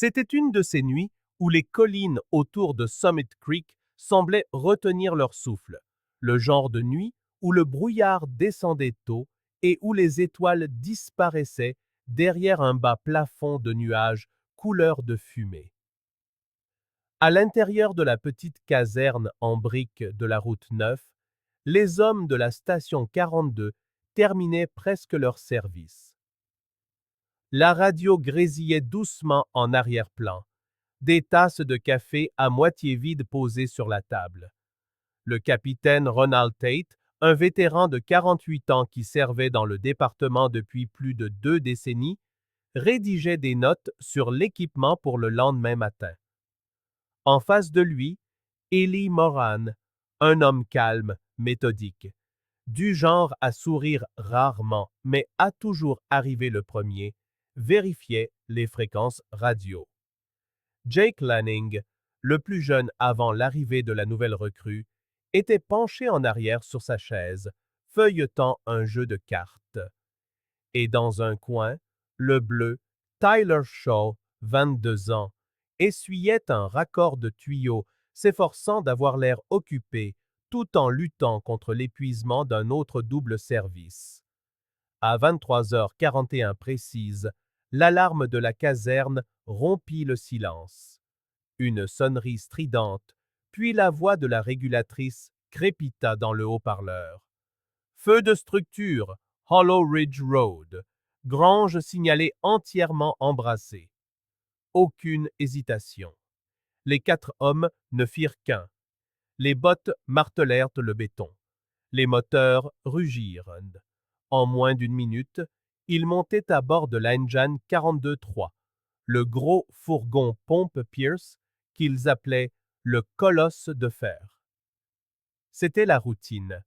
C'était une de ces nuits où les collines autour de Summit Creek semblaient retenir leur souffle, le genre de nuit où le brouillard descendait tôt et où les étoiles disparaissaient derrière un bas plafond de nuages couleur de fumée. À l'intérieur de la petite caserne en briques de la route 9, les hommes de la station 42 terminaient presque leur service. La radio grésillait doucement en arrière-plan, des tasses de café à moitié vides posées sur la table. Le capitaine Ronald Tate, un vétéran de 48 ans qui servait dans le département depuis plus de 2 décennies, rédigeait des notes sur l'équipement pour le lendemain matin. En face de lui, Eli Moran, un homme calme, méthodique, du genre à sourire rarement, mais à toujours arriver le premier, vérifiait les fréquences radio. Jake Lanning, le plus jeune avant l'arrivée de la nouvelle recrue, était penché en arrière sur sa chaise, feuilletant un jeu de cartes. Et dans un coin, le bleu, Tyler Shaw, 22 ans, essuyait un raccord de tuyaux, s'efforçant d'avoir l'air occupé, tout en luttant contre l'épuisement d'un autre double service. À 23h41 précise, l'alarme de la caserne rompit le silence. Une sonnerie stridente, puis la voix de la régulatrice crépita dans le haut-parleur. Feu de structure, Hollow Ridge Road. Grange signalée entièrement embrassée. Aucune hésitation. Les 4 hommes ne firent qu'un. Les bottes martelèrent le béton. Les moteurs rugirent. En moins d'une minute, ils montaient à bord de l'Engine 42-3, le gros fourgon pompe Pierce qu'ils appelaient le colosse de fer. C'était la routine.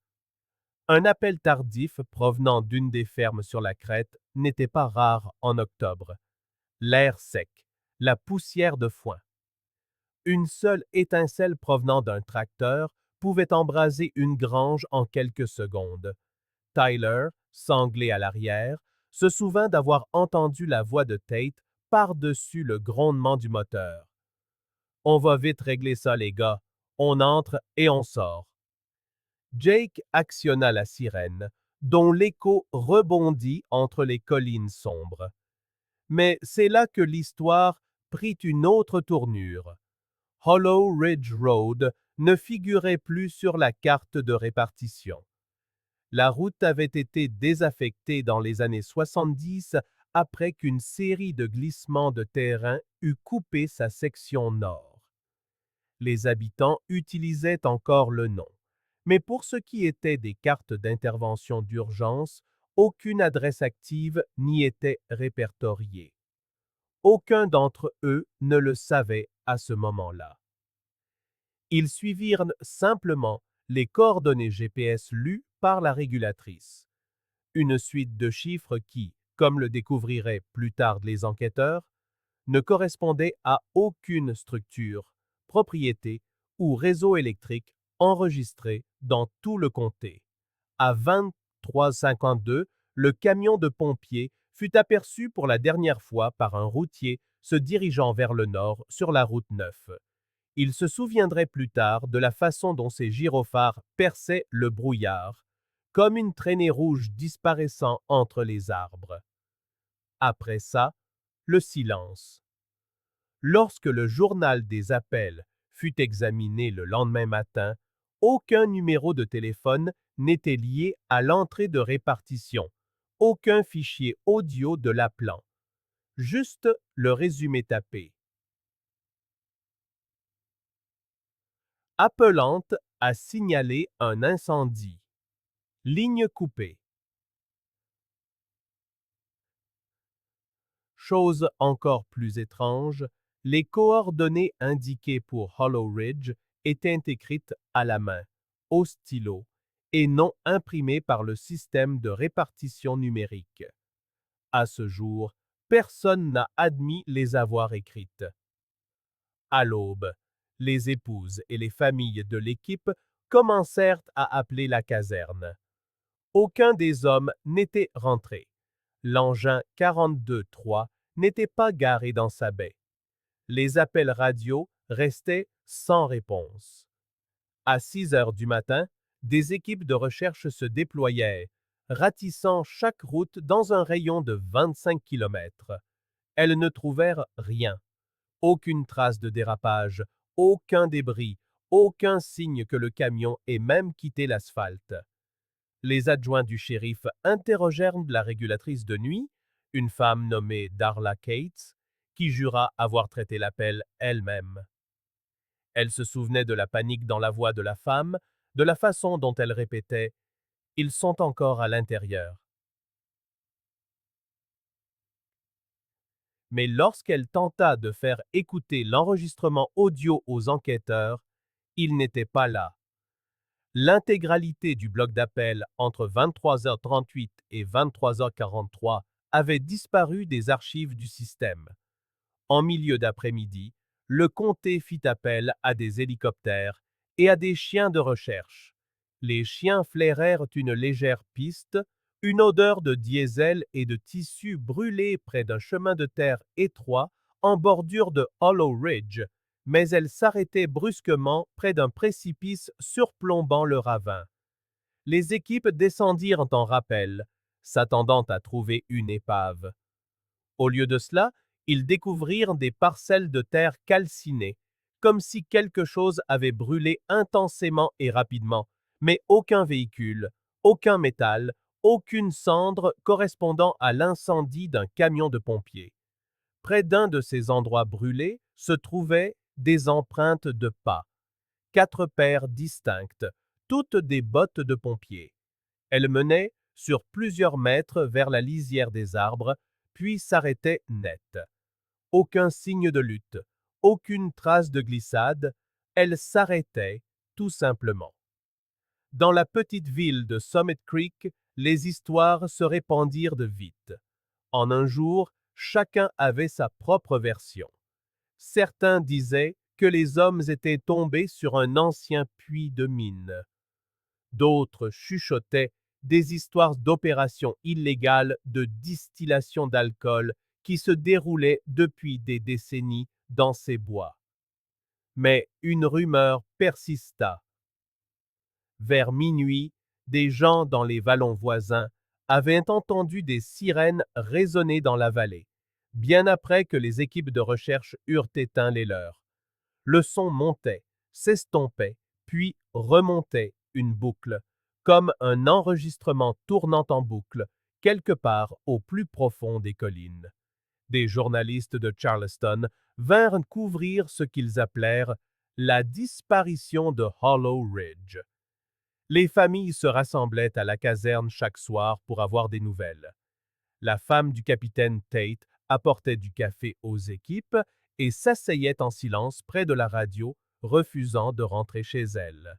Un appel tardif provenant d'une des fermes sur la crête n'était pas rare en octobre. L'air sec, la poussière de foin. Une seule étincelle provenant d'un tracteur pouvait embraser une grange en quelques secondes. Tyler, sanglé à l'arrière, se souvint d'avoir entendu la voix de Tate par-dessus le grondement du moteur. « On va vite régler ça, les gars. On entre et on sort. » Jake actionna la sirène, dont l'écho rebondit entre les collines sombres. Mais c'est là que l'histoire prit une autre tournure. Hollow Ridge Road ne figurait plus sur la carte de répartition. La route avait été désaffectée dans les années 70 après qu'une série de glissements de terrain eût coupé sa section nord. Les habitants utilisaient encore le nom, mais pour ce qui était des cartes d'intervention d'urgence, aucune adresse active n'y était répertoriée. Aucun d'entre eux ne le savait à ce moment-là. Ils suivirent simplement les coordonnées GPS lues par la régulatrice. Une suite de chiffres qui, comme le découvriraient plus tard les enquêteurs, ne correspondait à aucune structure, propriété ou réseau électrique enregistré dans tout le comté. À 23h52, le camion de pompiers fut aperçu pour la dernière fois par un routier se dirigeant vers le nord sur la route 9. Il se souviendrait plus tard de la façon dont ces gyrophares perçaient le brouillard, comme une traînée rouge disparaissant entre les arbres. Après ça, le silence. Lorsque le journal des appels fut examiné le lendemain matin, aucun numéro de téléphone n'était lié à l'entrée de répartition, aucun fichier audio de l'appelant. Juste le résumé tapé. Appelante a signalé un incendie. Ligne coupée. Chose encore plus étrange, les coordonnées indiquées pour Hollow Ridge étaient écrites à la main, au stylo, et non imprimées par le système de répartition numérique. À ce jour, personne n'a admis les avoir écrites. À l'aube, les épouses et les familles de l'équipe commencèrent à appeler la caserne. Aucun des hommes n'était rentré. L'engin 42-3 n'était pas garé dans sa baie. Les appels radio restaient sans réponse. À 6 heures du matin, des équipes de recherche se déployaient, ratissant chaque route dans un rayon de 25 kilomètres. Elles ne trouvèrent rien. Aucune trace de dérapage, aucun débris, aucun signe que le camion ait même quitté l'asphalte. Les adjoints du shérif interrogèrent la régulatrice de nuit, une femme nommée Darla Cates, qui jura avoir traité l'appel elle-même. Elle se souvenait de la panique dans la voix de la femme, de la façon dont elle répétait « Ils sont encore à l'intérieur ». Mais lorsqu'elle tenta de faire écouter l'enregistrement audio aux enquêteurs, ils n'étaient pas là. L'intégralité du bloc d'appel entre 23h38 et 23h43 avait disparu des archives du système. En milieu d'après-midi, le comté fit appel à des hélicoptères et à des chiens de recherche. Les chiens flairèrent une légère piste, une odeur de diesel et de tissu brûlé près d'un chemin de terre étroit en bordure de Hollow Ridge, mais elle s'arrêtait brusquement près d'un précipice surplombant le ravin. Les équipes descendirent en rappel, s'attendant à trouver une épave. Au lieu de cela, ils découvrirent des parcelles de terre calcinées, comme si quelque chose avait brûlé intensément et rapidement, mais aucun véhicule, aucun métal, aucune cendre correspondant à l'incendie d'un camion de pompiers. Près d'un de ces endroits brûlés se trouvaient des empreintes de pas, 4 paires distinctes, toutes des bottes de pompiers. Elles menaient sur plusieurs mètres vers la lisière des arbres, puis s'arrêtaient net. Aucun signe de lutte, aucune trace de glissade, elles s'arrêtaient tout simplement. Dans la petite ville de Summit Creek, les histoires se répandirent de vite. En un jour, chacun avait sa propre version. Certains disaient que les hommes étaient tombés sur un ancien puits de mine. D'autres chuchotaient des histoires d'opérations illégales de distillation d'alcool qui se déroulaient depuis des décennies dans ces bois. Mais une rumeur persista. Vers minuit, des gens dans les vallons voisins avaient entendu des sirènes résonner dans la vallée, bien après que les équipes de recherche eurent éteint les leurs. Le son montait, s'estompait, puis remontait une boucle, comme un enregistrement tournant en boucle, quelque part au plus profond des collines. Des journalistes de Charleston vinrent couvrir ce qu'ils appelèrent la disparition de Hollow Ridge. Les familles se rassemblaient à la caserne chaque soir pour avoir des nouvelles. La femme du capitaine Tate apportait du café aux équipes et s'asseyait en silence près de la radio, refusant de rentrer chez elle.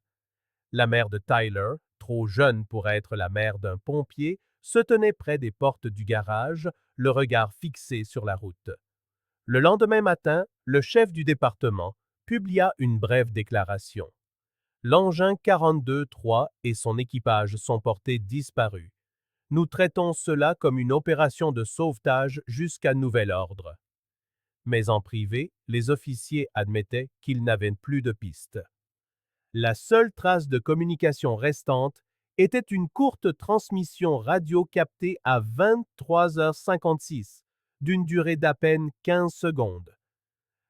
La mère de Tyler, trop jeune pour être la mère d'un pompier, se tenait près des portes du garage, le regard fixé sur la route. Le lendemain matin, le chef du département publia une brève déclaration. L'engin 42-3 et son équipage sont portés disparus. Nous traitons cela comme une opération de sauvetage jusqu'à nouvel ordre. Mais en privé, les officiers admettaient qu'ils n'avaient plus de piste. La seule trace de communication restante était une courte transmission radio captée à 23h56, d'une durée d'à peine 15 secondes.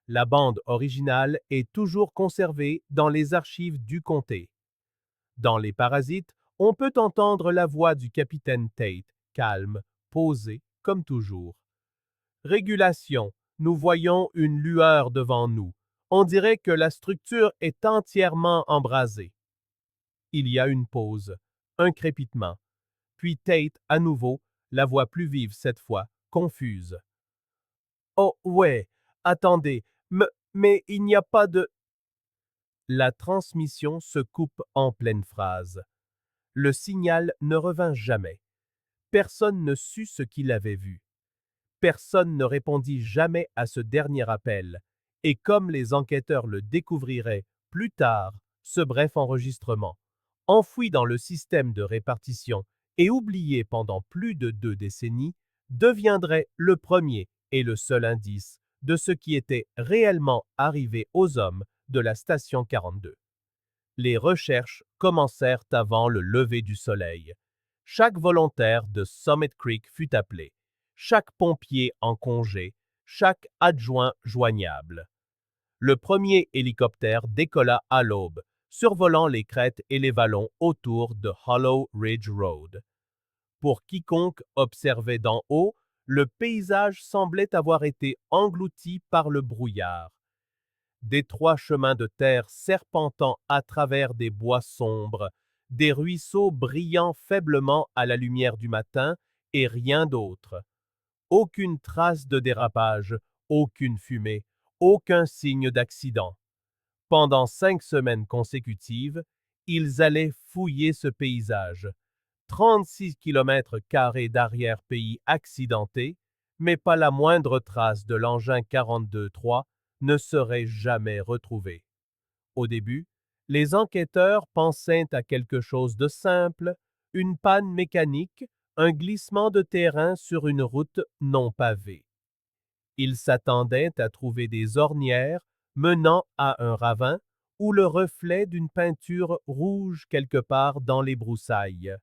La bande originale est toujours conservée dans les archives du comté. Dans Les Parasites, on peut entendre la voix du capitaine Tate, calme, posée, comme toujours. Régulation, nous voyons une lueur devant nous. On dirait que la structure est entièrement embrasée. Il y a une pause, un crépitement. Puis Tate, à nouveau, la voix plus vive cette fois, confuse. Oh, ouais, attendez, mais il n'y a pas de... La transmission se coupe en pleine phrase. Le signal ne revint jamais. Personne ne sut ce qu'il avait vu. Personne ne répondit jamais à ce dernier appel, et comme les enquêteurs le découvriraient plus tard, ce bref enregistrement, enfoui dans le système de répartition et oublié pendant plus de 2 décennies, deviendrait le premier et le seul indice de ce qui était réellement arrivé aux hommes de la station 42. Les recherches commencèrent avant le lever du soleil. Chaque volontaire de Summit Creek fut appelé, chaque pompier en congé, chaque adjoint joignable. Le premier hélicoptère décolla à l'aube, survolant les crêtes et les vallons autour de Hollow Ridge Road. Pour quiconque observait d'en haut, le paysage semblait avoir été englouti par le brouillard. D'étroits chemins de terre serpentant à travers des bois sombres, des ruisseaux brillant faiblement à la lumière du matin et rien d'autre. Aucune trace de dérapage, aucune fumée, aucun signe d'accident. Pendant 5 semaines consécutives, ils allaient fouiller ce paysage. 36 km² d'arrière-pays accidentés, mais pas la moindre trace de l'engin 42-3 ne serait jamais retrouvée. Au début, les enquêteurs pensaient à quelque chose de simple, une panne mécanique, un glissement de terrain sur une route non pavée. Ils s'attendaient à trouver des ornières menant à un ravin ou le reflet d'une peinture rouge quelque part dans les broussailles.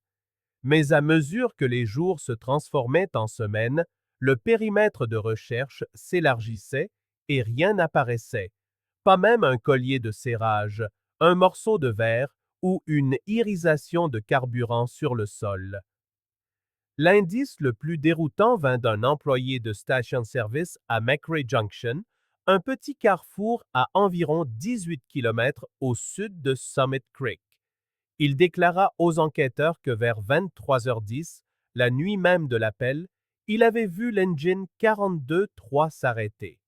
Mais à mesure que les jours se transformaient en semaines, le périmètre de recherche s'élargissait et rien n'apparaissait, pas même un collier de serrage, un morceau de verre ou une irisation de carburant sur le sol. L'indice le plus déroutant vint d'un employé de station service à McRae Junction, un petit carrefour à environ 18 km au sud de Summit Creek. Il déclara aux enquêteurs que vers 23h10, la nuit même de l'appel, il avait vu l'engine 42-3 s'arrêter.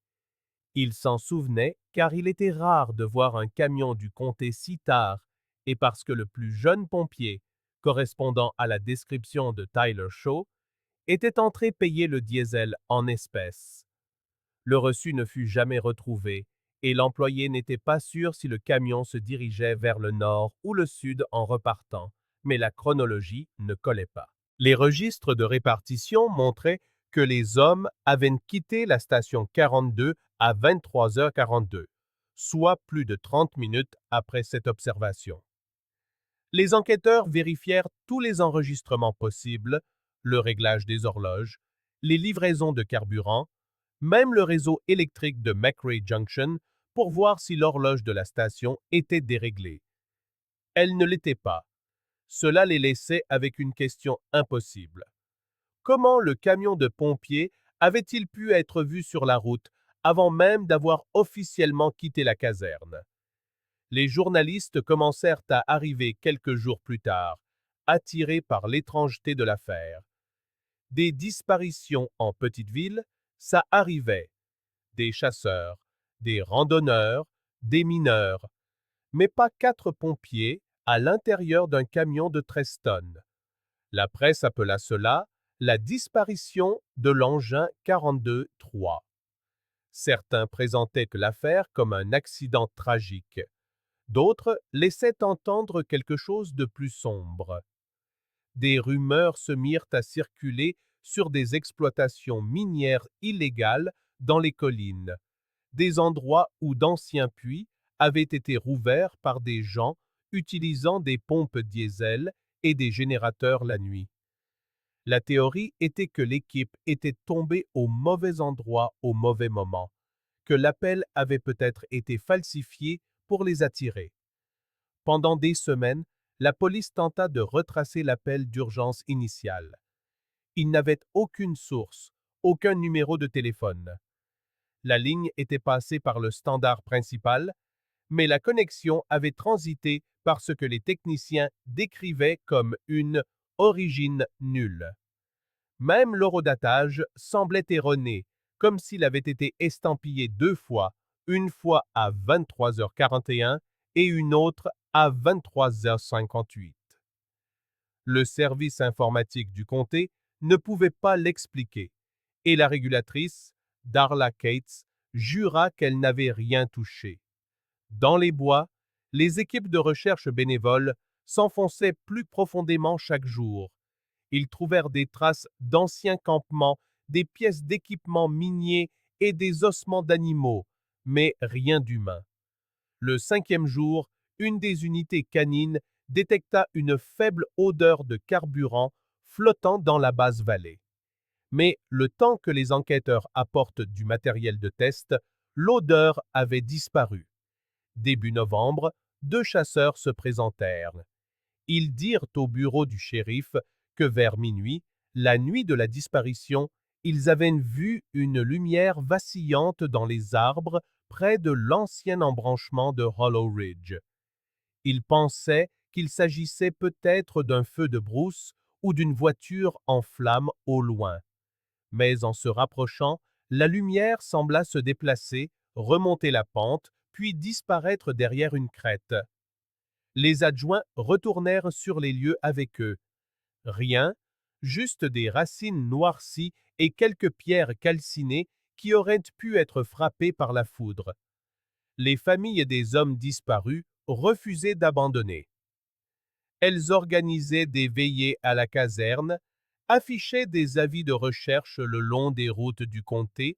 Il s'en souvenait car il était rare de voir un camion du comté si tard et parce que le plus jeune pompier, correspondant à la description de Tyler Shaw, était entré payer le diesel en espèces. Le reçu ne fut jamais retrouvé et l'employé n'était pas sûr si le camion se dirigeait vers le nord ou le sud en repartant, mais la chronologie ne collait pas. Les registres de répartition montraient que les hommes avaient quitté la station 42 à 23h42, soit plus de 30 minutes après cette observation. Les enquêteurs vérifièrent tous les enregistrements possibles, le réglage des horloges, les livraisons de carburant, même le réseau électrique de McRae Junction pour voir si l'horloge de la station était déréglée. Elle ne l'était pas. Cela les laissait avec une question impossible. Comment le camion de pompiers avait-il pu être vu sur la route avant même d'avoir officiellement quitté la caserne? Les journalistes commencèrent à arriver quelques jours plus tard, attirés par l'étrangeté de l'affaire. Des disparitions en petite ville, ça arrivait. Des chasseurs, des randonneurs, des mineurs, mais pas 4 pompiers à l'intérieur d'un camion de 13 tonnes. La presse appela cela la disparition de l'engin 42-3. Certains présentaient l'affaire comme un accident tragique. D'autres laissaient entendre quelque chose de plus sombre. Des rumeurs se mirent à circuler sur des exploitations minières illégales dans les collines, des endroits où d'anciens puits avaient été rouverts par des gens utilisant des pompes diesel et des générateurs la nuit. La théorie était que l'équipe était tombée au mauvais endroit au mauvais moment, que l'appel avait peut-être été falsifié pour les attirer. Pendant des semaines, la police tenta de retracer l'appel d'urgence initial. Il n'avait aucune source, aucun numéro de téléphone. La ligne était passée par le standard principal, mais la connexion avait transité par ce que les techniciens décrivaient comme une origine nulle. Même l'horodatage semblait erroné, comme s'il avait été estampillé 2 fois, une fois à 23h41 et une autre à 23h58. Le service informatique du comté ne pouvait pas l'expliquer, et la régulatrice, Darla Cates, jura qu'elle n'avait rien touché. Dans les bois, les équipes de recherche bénévoles s'enfonçaient plus profondément chaque jour. Ils trouvèrent des traces d'anciens campements, des pièces d'équipements miniers et des ossements d'animaux, mais rien d'humain. Le 5e jour, une des unités canines détecta une faible odeur de carburant flottant dans la basse vallée. Mais le temps que les enquêteurs apportent du matériel de test, l'odeur avait disparu. Début novembre, 2 chasseurs se présentèrent. Ils dirent au bureau du shérif que vers minuit, la nuit de la disparition, ils avaient vu une lumière vacillante dans les arbres près de l'ancien embranchement de Hollow Ridge. Ils pensaient qu'il s'agissait peut-être d'un feu de brousse ou d'une voiture en flammes au loin. Mais en se rapprochant, la lumière sembla se déplacer, remonter la pente, puis disparaître derrière une crête. Les adjoints retournèrent sur les lieux avec eux. Rien, juste des racines noircies et quelques pierres calcinées qui auraient pu être frappées par la foudre. Les familles des hommes disparus refusaient d'abandonner. Elles organisaient des veillées à la caserne, affichaient des avis de recherche le long des routes du comté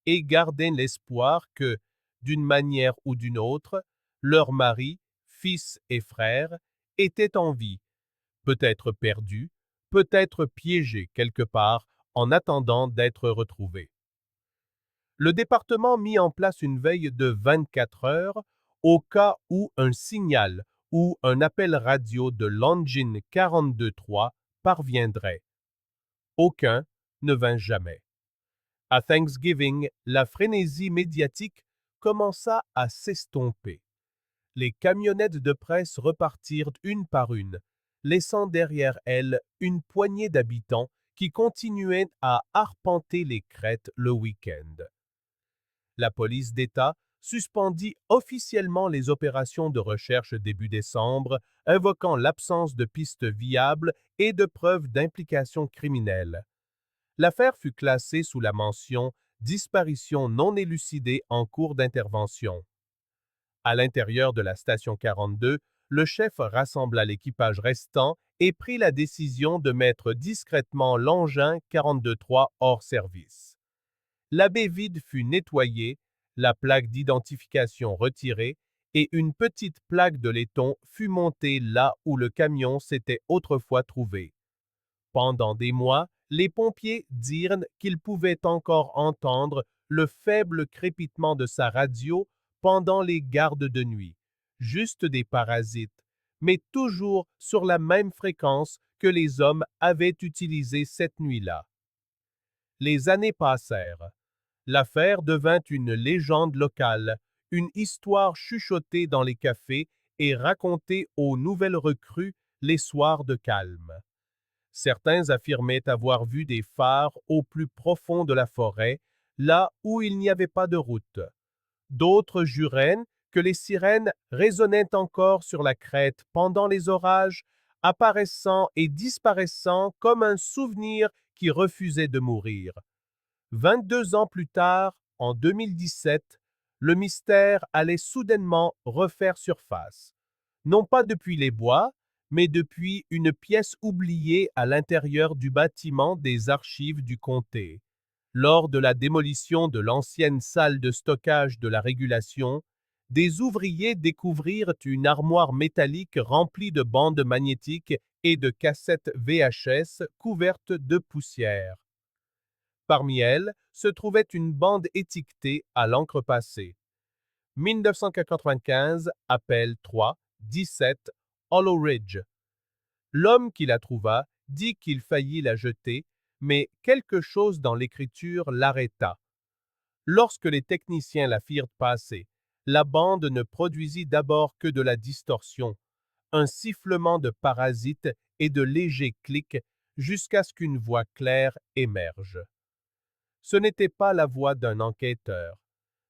et gardaient l'espoir que, d'une manière ou d'une autre, leurs maris, fils et frères étaient en vie, peut-être perdus, peut-être piégés quelque part en attendant d'être retrouvés. Le département mit en place une veille de 24 heures au cas où un signal ou un appel radio de l'engine 42.3 parviendrait. Aucun ne vint jamais. À Thanksgiving, la frénésie médiatique commença à s'estomper. Les camionnettes de presse repartirent une par une, laissant derrière elles une poignée d'habitants qui continuaient à arpenter les crêtes le week-end. La police d'État suspendit officiellement les opérations de recherche début décembre, invoquant l'absence de pistes viables et de preuves d'implication criminelle. L'affaire fut classée sous la mention « Disparition non élucidée en cours d'intervention ». À l'intérieur de la station 42, le chef rassembla l'équipage restant et prit la décision de mettre discrètement l'engin 42.3 hors service. La baie vide fut nettoyée, la plaque d'identification retirée et une petite plaque de laiton fut montée là où le camion s'était autrefois trouvé. Pendant des mois, les pompiers dirent qu'ils pouvaient encore entendre le faible crépitement de sa radio pendant les gardes de nuit, juste des parasites, mais toujours sur la même fréquence que les hommes avaient utilisée cette nuit-là. Les années passèrent. L'affaire devint une légende locale, une histoire chuchotée dans les cafés et racontée aux nouvelles recrues les soirs de calme. Certains affirmaient avoir vu des phares au plus profond de la forêt, là où il n'y avait pas de route. D'autres juraient que les sirènes résonnaient encore sur la crête pendant les orages, apparaissant et disparaissant comme un souvenir qui refusait de mourir. 22 ans plus tard, en 2017, le mystère allait soudainement refaire surface. Non pas depuis les bois, mais depuis une pièce oubliée à l'intérieur du bâtiment des archives du comté. Lors de la démolition de l'ancienne salle de stockage de la régulation, des ouvriers découvrirent une armoire métallique remplie de bandes magnétiques et de cassettes VHS couvertes de poussière. Parmi elles se trouvait une bande étiquetée à l'encre passée. 1995, appel 3, 17, Hollow Ridge. L'homme qui la trouva dit qu'il faillit la jeter, mais quelque chose dans l'écriture l'arrêta. Lorsque les techniciens la firent passer, la bande ne produisit d'abord que de la distorsion, un sifflement de parasites et de légers clics jusqu'à ce qu'une voix claire émerge. Ce n'était pas la voix d'un enquêteur,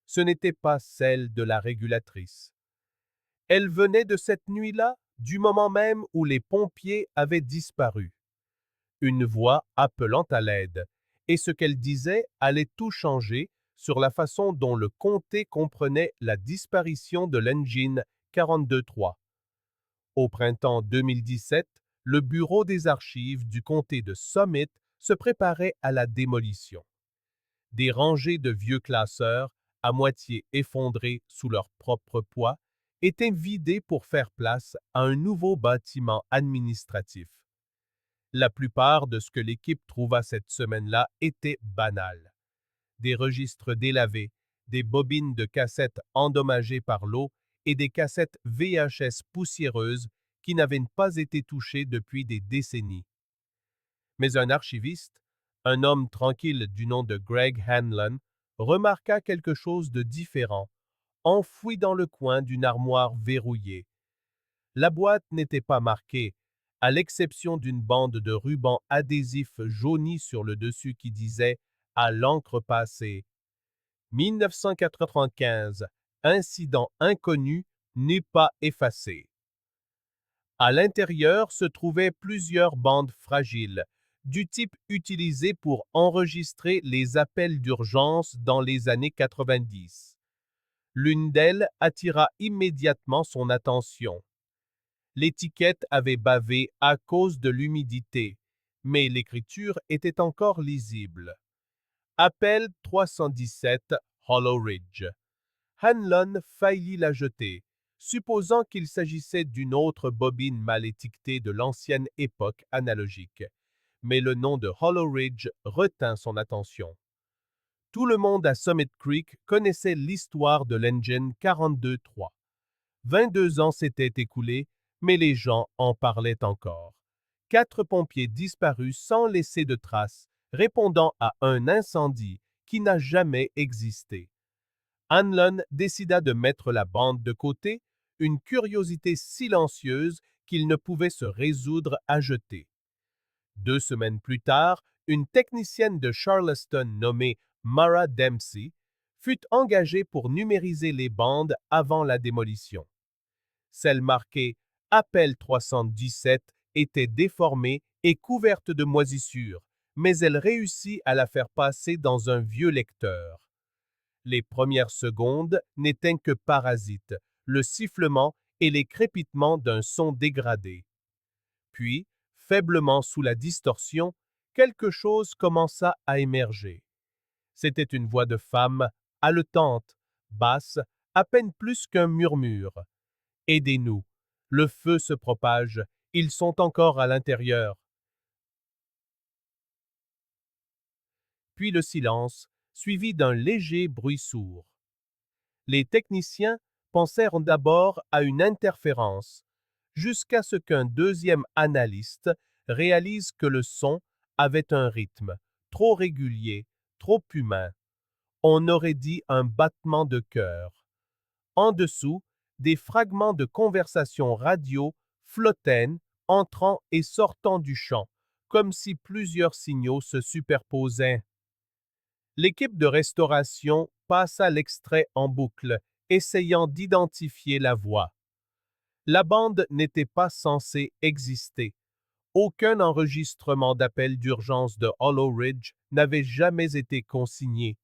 ce n'était pas celle de la régulatrice. Elle venait de cette nuit-là, du moment même où les pompiers avaient disparu. Une voix appelant à l'aide, et ce qu'elle disait allait tout changer sur la façon dont le comté comprenait la disparition de l'engine 42.3. Au printemps 2017, le bureau des archives du comté de Summit se préparait à la démolition. Des rangées de vieux classeurs, à moitié effondrés sous leur propre poids, étaient vidées pour faire place à un nouveau bâtiment administratif. La plupart de ce que l'équipe trouva cette semaine-là était banal. Des registres délavés, des bobines de cassettes endommagées par l'eau et des cassettes VHS poussiéreuses qui n'avaient pas été touchées depuis des décennies. Mais un archiviste, un homme tranquille du nom de Greg Hanlon, remarqua quelque chose de différent, enfoui dans le coin d'une armoire verrouillée. La boîte n'était pas marquée, à l'exception d'une bande de ruban adhésif jauni sur le dessus qui disait « À l'encre passée ». 1995, incident inconnu n'est pas effacé. À l'intérieur se trouvaient plusieurs bandes fragiles, du type utilisé pour enregistrer les appels d'urgence dans les années 90. L'une d'elles attira immédiatement son attention. L'étiquette avait bavé à cause de l'humidité, mais l'écriture était encore lisible. Appel 317 Hollow Ridge. Hanlon faillit la jeter, supposant qu'il s'agissait d'une autre bobine mal étiquetée de l'ancienne époque analogique. Mais le nom de Hollow Ridge retint son attention. Tout le monde à Summit Creek connaissait l'histoire de l'engine 42.3. 22 ans s'étaient écoulés, mais les gens en parlaient encore. 4 pompiers disparus sans laisser de traces, répondant à un incendie qui n'a jamais existé. Hanlon décida de mettre la bande de côté, une curiosité silencieuse qu'il ne pouvait se résoudre à jeter. 2 semaines plus tard, une technicienne de Charleston nommée Mara Dempsey fut engagée pour numériser les bandes avant la démolition. Celle marquée Appel 317 était déformée et couverte de moisissures, mais elle réussit à la faire passer dans un vieux lecteur. Les premières secondes n'étaient que parasites, le sifflement et les crépitements d'un son dégradé. Puis, faiblement sous la distorsion, quelque chose commença à émerger. C'était une voix de femme, haletante, basse, à peine plus qu'un murmure. « Aidez-nous! Le feu se propage, ils sont encore à l'intérieur. » Puis le silence, suivi d'un léger bruit sourd. Les techniciens pensèrent d'abord à une interférence, jusqu'à ce qu'un deuxième analyste réalise que le son avait un rythme trop régulier, trop humain. On aurait dit un battement de cœur. En dessous, des fragments de conversation radio flottaient, entrant et sortant du champ, comme si plusieurs signaux se superposaient. L'équipe de restauration passa l'extrait en boucle, essayant d'identifier la voix. La bande n'était pas censée exister. Aucun enregistrement d'appel d'urgence de Hollow Ridge n'avait jamais été consigné.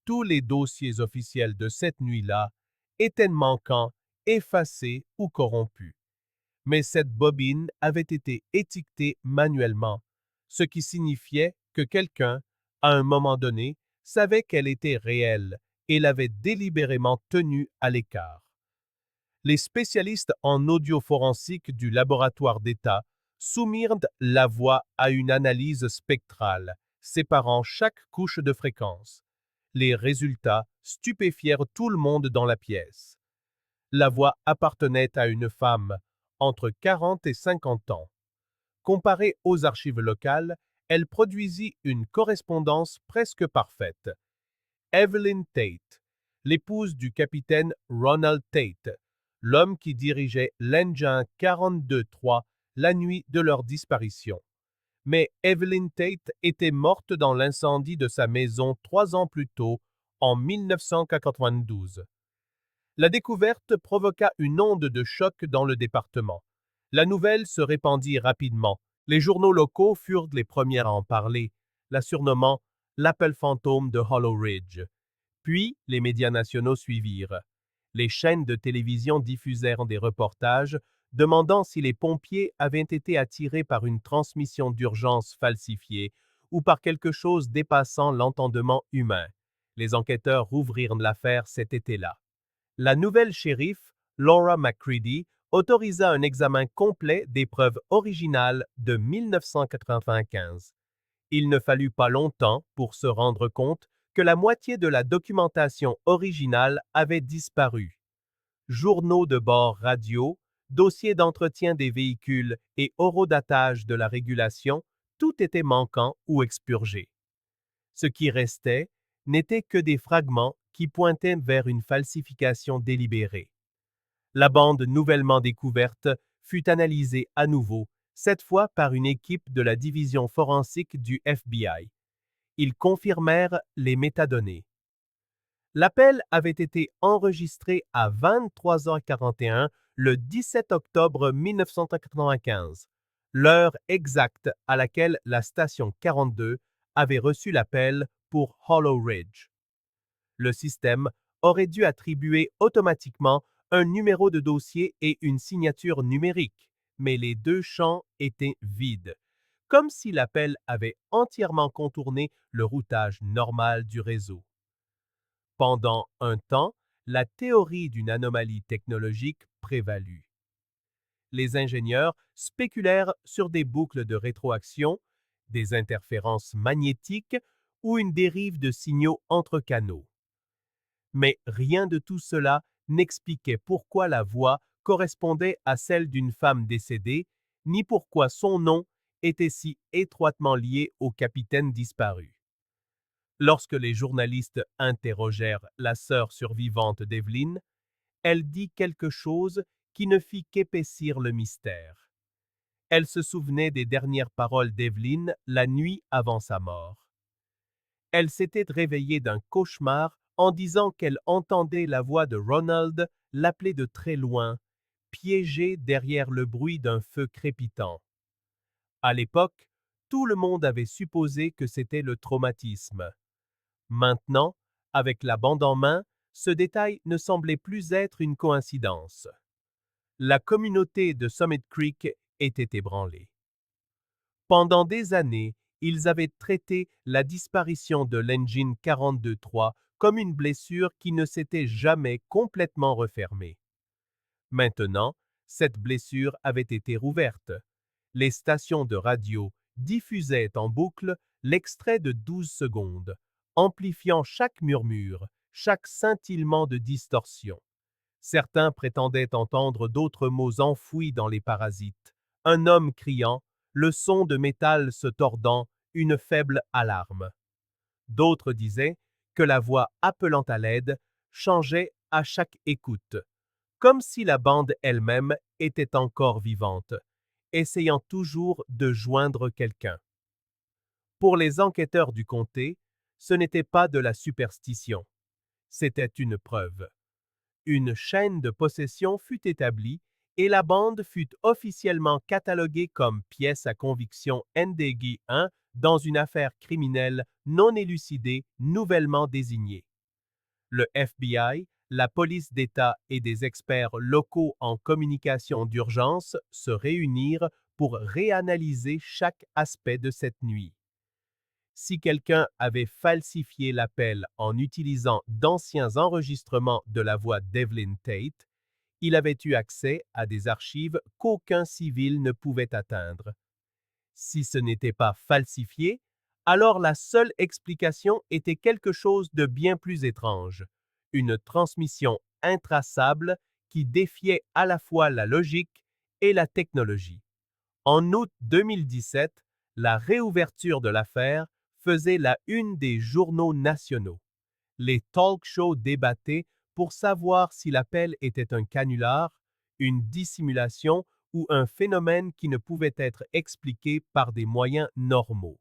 Tous les dossiers officiels de cette nuit-là étaient manquants, effacés ou corrompus. Mais cette bobine avait été étiquetée manuellement, ce qui signifiait que quelqu'un, à un moment donné, savait qu'elle était réelle et l'avait délibérément tenue à l'écart. Les spécialistes en audioforensique du laboratoire d'État soumirent la voix à une analyse spectrale, séparant chaque couche de fréquence. Les résultats stupéfièrent tout le monde dans la pièce. La voix appartenait à une femme, entre 40 et 50 ans. Comparée aux archives locales, elle produisit une correspondance presque parfaite. Evelyn Tate, l'épouse du capitaine Ronald Tate, l'homme qui dirigeait l'engin 42.3 la nuit de leur disparition. Mais Evelyn Tate était morte dans l'incendie de sa maison 3 ans plus tôt, en 1992. La découverte provoqua une onde de choc dans le département. La nouvelle se répandit rapidement. Les journaux locaux furent les premiers à en parler, la surnommant l'appel fantôme de Hollow Ridge. Puis, les médias nationaux suivirent. Les chaînes de télévision diffusèrent des reportages demandant si les pompiers avaient été attirés par une transmission d'urgence falsifiée ou par quelque chose dépassant l'entendement humain. Les enquêteurs rouvrirent l'affaire cet été-là. La nouvelle shérif, Laura McCready, autorisa un examen complet des preuves originales de 1995. Il ne fallut pas longtemps pour se rendre compte que la moitié de la documentation originale avait disparu. Journaux de bord radio, dossiers d'entretien des véhicules et horodatage de la régulation, tout était manquant ou expurgé. Ce qui restait n'était que des fragments qui pointaient vers une falsification délibérée. La bande nouvellement découverte fut analysée à nouveau, cette fois par une équipe de la division forensique du FBI. Ils confirmèrent les métadonnées. L'appel avait été enregistré à 23h41 le 17 octobre 1995, l'heure exacte à laquelle la station 42 avait reçu l'appel pour Hollow Ridge. Le système aurait dû attribuer automatiquement un numéro de dossier et une signature numérique, mais les deux champs étaient vides, comme si l'appel avait entièrement contourné le routage normal du réseau. Pendant un temps, la théorie d'une anomalie technologique prévalut. Les ingénieurs spéculèrent sur des boucles de rétroaction, des interférences magnétiques ou une dérive de signaux entre canaux. Mais rien de tout cela n'expliquait pourquoi la voix correspondait à celle d'une femme décédée, ni pourquoi son nom était si étroitement lié au capitaine disparu. Lorsque les journalistes interrogèrent la sœur survivante d'Evelyn, elle dit quelque chose qui ne fit qu'épaissir le mystère. Elle se souvenait des dernières paroles d'Evelyn la nuit avant sa mort. Elle s'était réveillée d'un cauchemar en disant qu'elle entendait la voix de Ronald l'appeler de très loin, piégée derrière le bruit d'un feu crépitant. À l'époque, tout le monde avait supposé que c'était le traumatisme. Maintenant, avec la bande en main, ce détail ne semblait plus être une coïncidence. La communauté de Summit Creek était ébranlée. Pendant des années, ils avaient traité la disparition de l'engine 42.3 comme une blessure qui ne s'était jamais complètement refermée. Maintenant, cette blessure avait été rouverte. Les stations de radio diffusaient en boucle l'extrait de 12 secondes, amplifiant chaque murmure, chaque scintillement de distorsion. Certains prétendaient entendre d'autres mots enfouis dans les parasites. Un homme criant, le son de métal se tordant, une faible alarme. D'autres disaient que la voix appelant à l'aide changeait à chaque écoute, comme si la bande elle-même était encore vivante, essayant toujours de joindre quelqu'un. Pour les enquêteurs du comté, ce n'était pas de la superstition, c'était une preuve. Une chaîne de possession fut établie et la bande fut officiellement cataloguée comme pièce à conviction NDG 1 dans une affaire criminelle non élucidée nouvellement désignée. Le FBI, la police d'État et des experts locaux en communication d'urgence se réunirent pour réanalyser chaque aspect de cette nuit. Si quelqu'un avait falsifié l'appel en utilisant d'anciens enregistrements de la voix d'Evelyn Tate, il avait eu accès à des archives qu'aucun civil ne pouvait atteindre. Si ce n'était pas falsifié, alors la seule explication était quelque chose de bien plus étrange, une transmission intraçable qui défiait à la fois la logique et la technologie. En août 2017, la réouverture de l'affaire faisait la une des journaux nationaux. Les talk-shows débattaient pour savoir si l'appel était un canular, une dissimulation ou un phénomène qui ne pouvait être expliqué par des moyens normaux.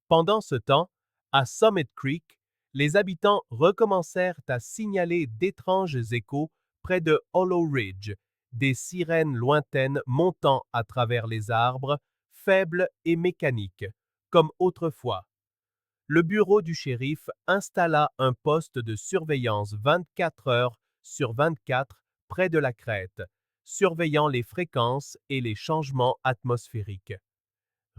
Pendant ce temps, à Summit Creek, les habitants recommencèrent à signaler d'étranges échos près de Hollow Ridge, des sirènes lointaines montant à travers les arbres, faibles et mécaniques, comme autrefois. Le bureau du shérif installa un poste de surveillance 24 heures sur 24 près de la crête, surveillant les fréquences et les changements atmosphériques.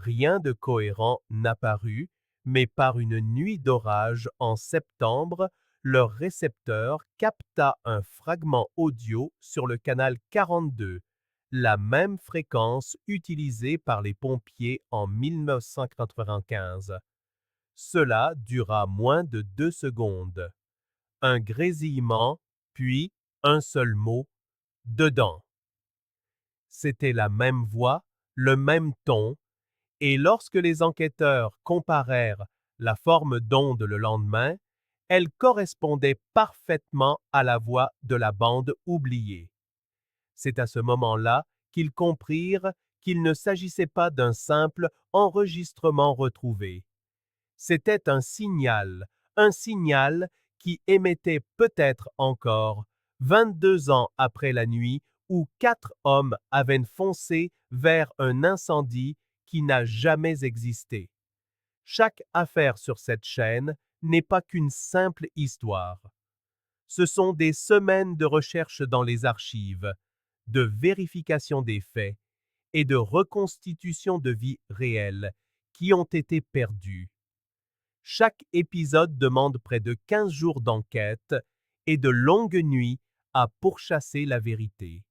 Rien de cohérent n'apparut, mais par une nuit d'orage en septembre, leur récepteur capta un fragment audio sur le canal 42, la même fréquence utilisée par les pompiers en 1995. Cela dura moins de 2 secondes. Un grésillement, puis un seul mot, dedans. C'était la même voix, le même ton, et lorsque les enquêteurs comparèrent la forme d'onde le lendemain, elle correspondait parfaitement à la voix de la bande oubliée. C'est à ce moment-là qu'ils comprirent qu'il ne s'agissait pas d'un simple enregistrement retrouvé. C'était un signal qui émettait peut-être encore 22 ans après la nuit où 4 hommes avaient foncé vers un incendie qui n'a jamais existé. Chaque affaire sur cette chaîne n'est pas qu'une simple histoire. Ce sont des semaines de recherche dans les archives, de vérification des faits et de reconstitution de vies réelles qui ont été perdues. Chaque épisode demande près de 15 jours d'enquête et de longues nuits à pourchasser la vérité.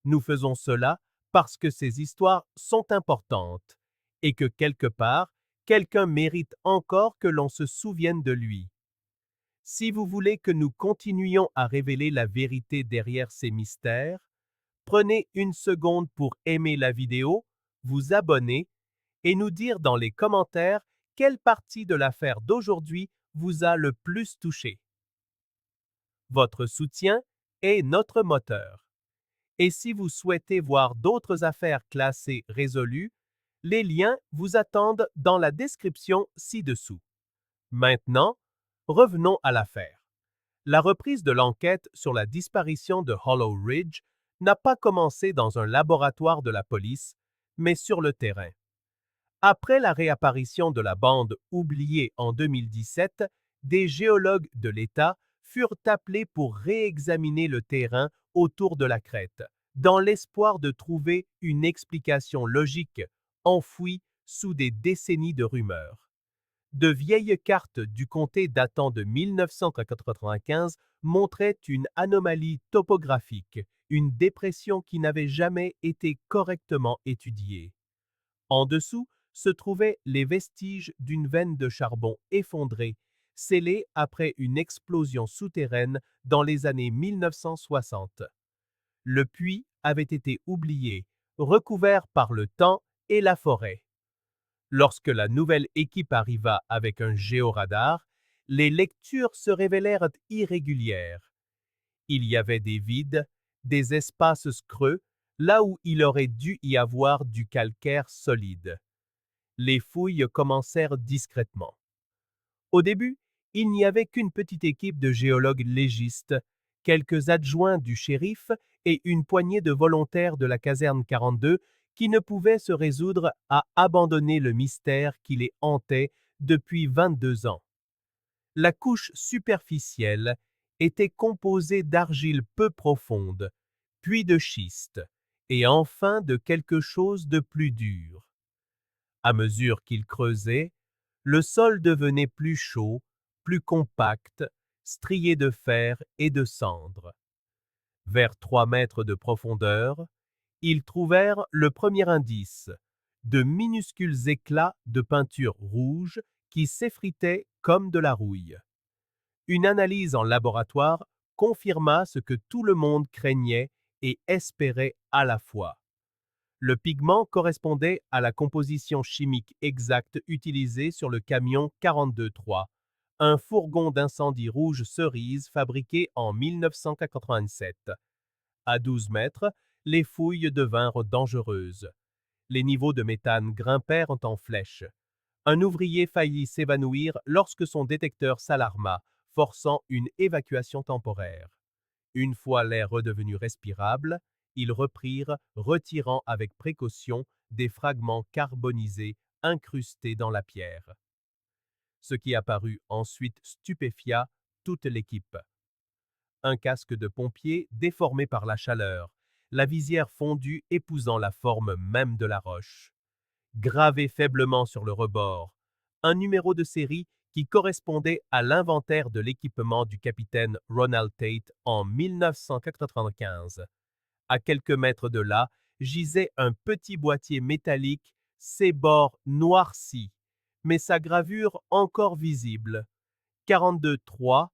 Nous faisons cela parce que ces histoires sont importantes et que quelque part, quelqu'un mérite encore que l'on se souvienne de lui. Si vous voulez que nous continuions à révéler la vérité derrière ces mystères, prenez une seconde pour aimer la vidéo, vous abonner et nous dire dans les commentaires quelle partie de l'affaire d'aujourd'hui vous a le plus touché. Votre soutien est notre moteur. Et si vous souhaitez voir d'autres affaires classées résolues, les liens vous attendent dans la description ci-dessous. Maintenant, revenons à l'affaire. La reprise de l'enquête sur la disparition de Hollow Ridge n'a pas commencé dans un laboratoire de la police, mais sur le terrain. Après la réapparition de la bande oubliée en 2017, des géologues de l'État furent appelés pour réexaminer le terrain autour de la crête, dans l'espoir de trouver une explication logique enfouie sous des décennies de rumeurs. De vieilles cartes du comté datant de 1995 montraient une anomalie topographique, une dépression qui n'avait jamais été correctement étudiée. En dessous se trouvaient les vestiges d'une veine de charbon effondrée, scellée après une explosion souterraine dans les années 1960. Le puits avait été oublié, recouvert par le temps et la forêt. Lorsque la nouvelle équipe arriva avec un géoradar, les lectures se révélèrent irrégulières. Il y avait des vides, des espaces creux, là où il aurait dû y avoir du calcaire solide. Les fouilles commencèrent discrètement. Au début, il n'y avait qu'une petite équipe de géologues légistes, quelques adjoints du shérif et une poignée de volontaires de la caserne 42 qui ne pouvaient se résoudre à abandonner le mystère qui les hantait depuis 22 ans. La couche superficielle était composée d'argile peu profonde, puis de schiste, et enfin de quelque chose de plus dur. À mesure qu'ils creusaient, le sol devenait plus chaud, plus compact, strié de fer et de cendres. Vers 3 mètres de profondeur, ils trouvèrent le premier indice, de minuscules éclats de peinture rouge qui s'effritaient comme de la rouille. Une analyse en laboratoire confirma ce que tout le monde craignait et espérait à la fois. Le pigment correspondait à la composition chimique exacte utilisée sur le camion 42-3, un fourgon d'incendie rouge cerise fabriqué en 1987. À 12 mètres, les fouilles devinrent dangereuses. Les niveaux de méthane grimpèrent en flèche. Un ouvrier faillit s'évanouir lorsque son détecteur s'alarma, forçant une évacuation temporaire. Une fois l'air redevenu respirable, ils reprirent, retirant avec précaution des fragments carbonisés incrustés dans la pierre. Ce qui apparut ensuite stupéfia toute l'équipe. Un casque de pompier déformé par la chaleur, la visière fondue épousant la forme même de la roche. gravé faiblement sur le rebord, un numéro de série qui correspondait à l'inventaire de l'équipement du capitaine Ronald Tate en 1995. À quelques mètres de là, gisait un petit boîtier métallique, ses bords noircis, mais sa gravure encore visible. 42.3,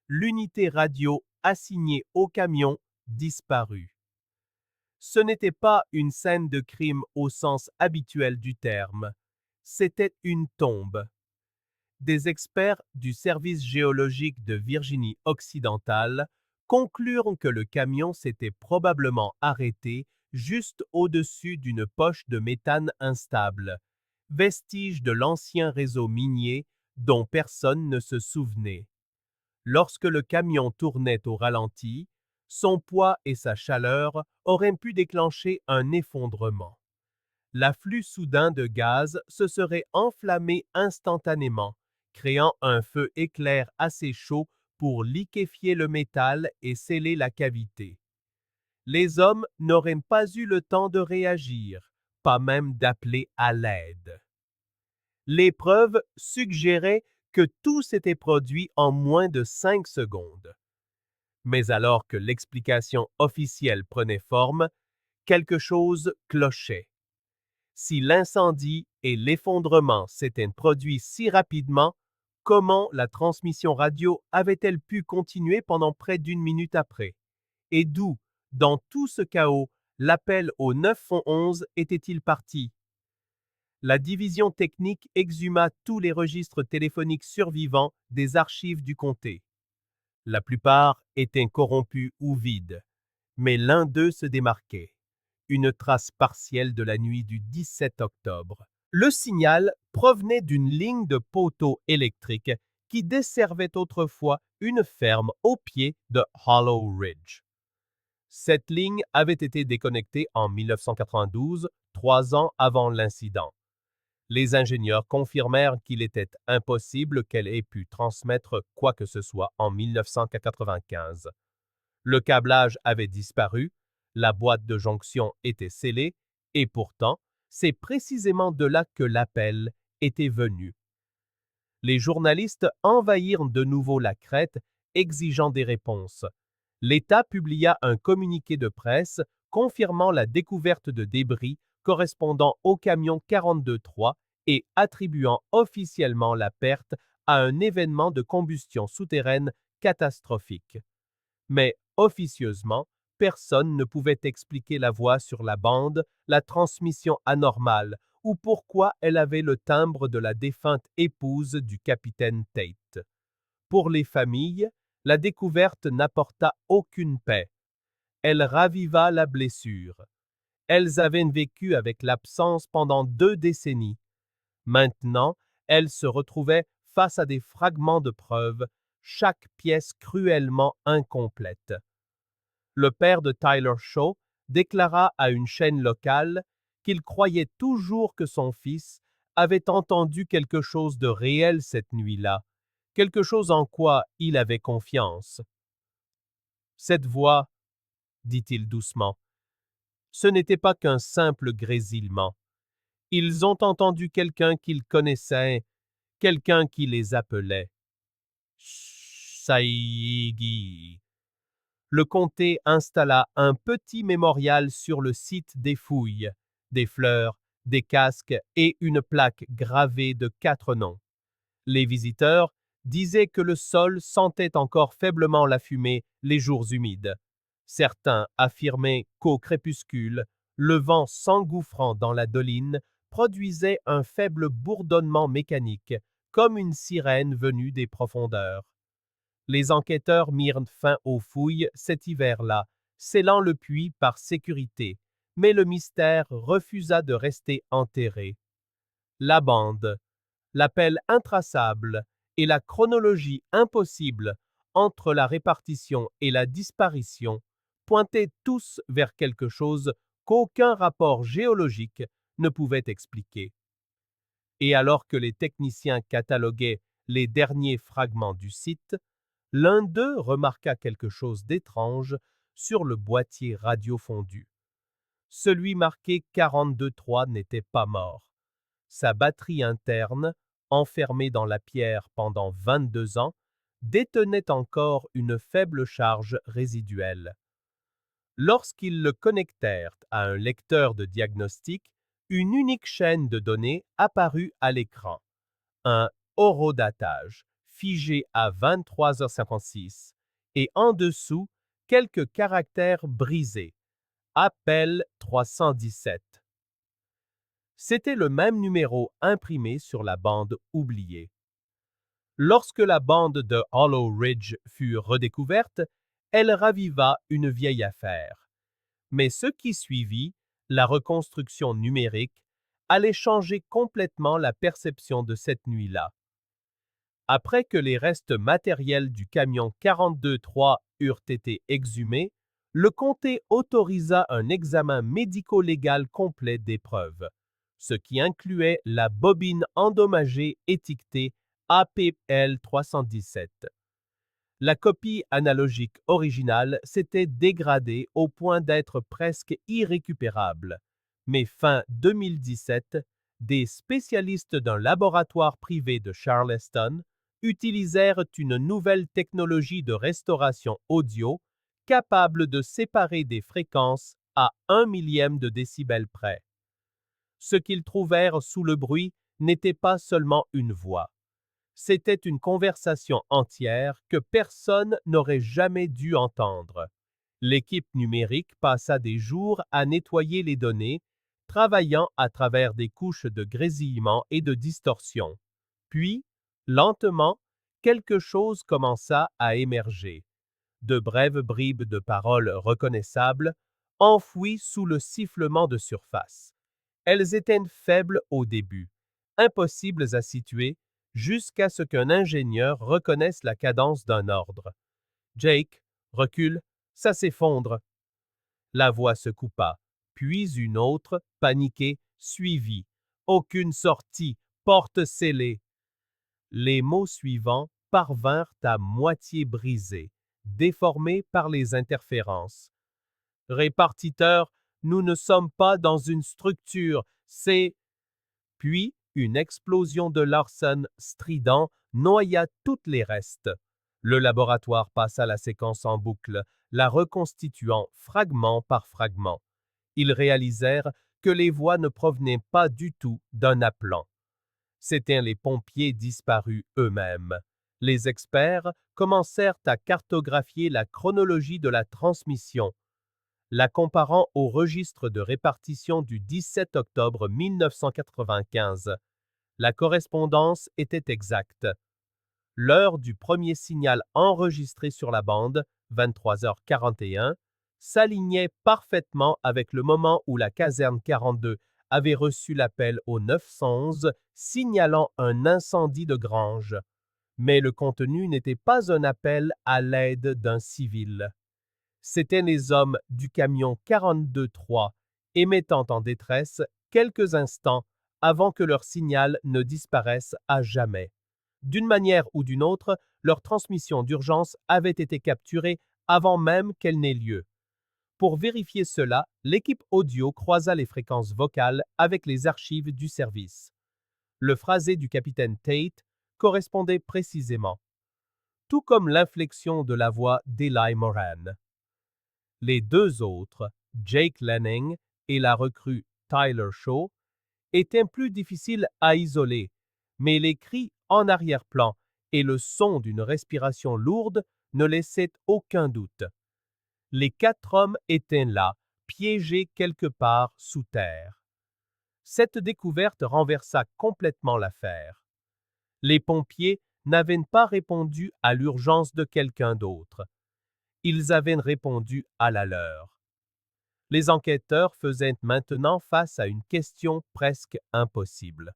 l'unité radio assignée au camion disparue. Ce n'était pas une scène de crime au sens habituel du terme. C'était une tombe. Des experts du service géologique de Virginie occidentale conclurent que le camion s'était probablement arrêté juste au-dessus d'une poche de méthane instable, vestige de l'ancien réseau minier dont personne ne se souvenait. Lorsque le camion tournait au ralenti, son poids et sa chaleur auraient pu déclencher un effondrement. L'afflux soudain de gaz se serait enflammé instantanément, créant un feu éclair assez chaud pour liquéfier le métal et sceller la cavité. Les hommes n'auraient pas eu le temps de réagir, pas même d'appeler à l'aide. Les preuves suggéraient que tout s'était produit en moins de 5 secondes. Mais alors que l'explication officielle prenait forme, quelque chose clochait. Si l'incendie et l'effondrement s'étaient produits si rapidement, comment la transmission radio avait-elle pu continuer pendant près d'une minute après? Et d'où, dans tout ce chaos, l'appel au 911 était-il parti? La division technique exhuma tous les registres téléphoniques survivants des archives du comté. La plupart étaient corrompus ou vides, mais l'un d'eux se démarquait. Une trace partielle de la nuit du 17 octobre. Le signal provenait d'une ligne de poteaux électriques qui desservait autrefois une ferme au pied de Hollow Ridge. Cette ligne avait été déconnectée en 1992, 3 ans avant l'incident. Les ingénieurs confirmèrent qu'il était impossible qu'elle ait pu transmettre quoi que ce soit en 1995. Le câblage avait disparu, la boîte de jonction était scellée, et pourtant, c'est précisément de là que l'appel était venu. Les journalistes envahirent de nouveau la crête, exigeant des réponses. L'État publia un communiqué de presse confirmant la découverte de débris correspondant au camion 42.3 et attribuant officiellement la perte à un événement de combustion souterraine catastrophique. Mais officieusement, personne ne pouvait expliquer la voix sur la bande, la transmission anormale ou pourquoi elle avait le timbre de la défunte épouse du capitaine Tate. Pour les familles, la découverte n'apporta aucune paix. Elle raviva la blessure. Elles avaient vécu avec l'absence pendant 2 décennies. Maintenant, elles se retrouvaient face à des fragments de preuves, chaque pièce cruellement incomplète. Le père de Tyler Shaw déclara à une chaîne locale qu'il croyait toujours que son fils avait entendu quelque chose de réel cette nuit-là, quelque chose en quoi il avait confiance. Cette voix, dit-il doucement, ce n'était pas qu'un simple grésillement. Ils ont entendu quelqu'un qu'ils connaissaient, quelqu'un qui les appelait. Saïgi. Le comté installa un petit mémorial sur le site des fouilles, des fleurs, des casques et une plaque gravée de 4 noms. Les visiteurs disaient que le sol sentait encore faiblement la fumée les jours humides. Certains affirmaient qu'au crépuscule, le vent s'engouffrant dans la doline produisait un faible bourdonnement mécanique, comme une sirène venue des profondeurs. Les enquêteurs mirent fin aux fouilles cet hiver-là, scellant le puits par sécurité, mais le mystère refusa de rester enterré. La bande, l'appel intraçable et la chronologie impossible entre la répartition et la disparition pointaient tous vers quelque chose qu'aucun rapport géologique ne pouvait expliquer. Et alors que les techniciens cataloguaient les derniers fragments du site, l'un d'eux remarqua quelque chose d'étrange sur le boîtier radiofondu. Celui marqué 42.3 n'était pas mort. Sa batterie interne, enfermée dans la pierre pendant 22 ans, détenait encore une faible charge résiduelle. Lorsqu'ils le connectèrent à un lecteur de diagnostic, une unique chaîne de données apparut à l'écran, un horodatage figé à 23h56 et en dessous quelques caractères brisés. Appel 317. C'était le même numéro imprimé sur la bande oubliée. Lorsque la bande de Hollow Ridge fut redécouverte, elle raviva une vieille affaire. Mais ce qui suivit, la reconstruction numérique, allait changer complètement la perception de cette nuit-là. Après que les restes matériels du camion 42-3 eurent été exhumés, le comté autorisa un examen médico-légal complet des preuves, ce qui incluait la bobine endommagée étiquetée APL 317. La copie analogique originale s'était dégradée au point d'être presque irrécupérable, mais fin 2017, des spécialistes d'un laboratoire privé de Charleston utilisèrent une nouvelle technologie de restauration audio capable de séparer des fréquences à 1 millième de décibel près. Ce qu'ils trouvèrent sous le bruit n'était pas seulement une voix. C'était une conversation entière que personne n'aurait jamais dû entendre. L'équipe numérique passa des jours à nettoyer les données, travaillant à travers des couches de grésillement et de distorsion. Puis, lentement, quelque chose commença à émerger. De brèves bribes de paroles reconnaissables, enfouies sous le sifflement de surface. Elles étaient faibles au début, impossibles à situer, jusqu'à ce qu'un ingénieur reconnaisse la cadence d'un ordre. Jake, recule, ça s'effondre. La voix se coupa, puis une autre, paniquée, suivit. Aucune sortie, porte scellée. Les mots suivants parvinrent à moitié brisés, déformés par les interférences. Répartiteur, nous ne sommes pas dans une structure, c'est... Puis, une explosion de Larsen strident noya toutes les restes. Le laboratoire passa la séquence en boucle, la reconstituant fragment par fragment. Ils réalisèrent que les voix ne provenaient pas du tout d'un appelant. C'étaient les pompiers disparus eux-mêmes. Les experts commencèrent à cartographier la chronologie de la transmission, la comparant au registre de répartition du 17 octobre 1995. La correspondance était exacte. L'heure du premier signal enregistré sur la bande, 23h41, s'alignait parfaitement avec le moment où la caserne 42 avait reçu l'appel au 911 signalant un incendie de grange. Mais le contenu n'était pas un appel à l'aide d'un civil. C'étaient les hommes du camion 42-3 émettant en détresse quelques instants avant que leur signal ne disparaisse à jamais. D'une manière ou d'une autre, leur transmission d'urgence avait été capturée avant même qu'elle n'ait lieu. Pour vérifier cela, l'équipe audio croisa les fréquences vocales avec les archives du service. Le phrasé du capitaine Tate correspondait précisément, tout comme l'inflexion de la voix d'Eli Moran. Les deux autres, Jake Lanning et la recrue Tyler Shaw, étaient plus difficiles à isoler, mais les cris en arrière-plan et le son d'une respiration lourde ne laissaient aucun doute. Les 4 hommes étaient là, piégés quelque part sous terre. Cette découverte renversa complètement l'affaire. Les pompiers n'avaient pas répondu à l'urgence de quelqu'un d'autre. Ils avaient répondu à la leur. Les enquêteurs faisaient maintenant face à une question presque impossible.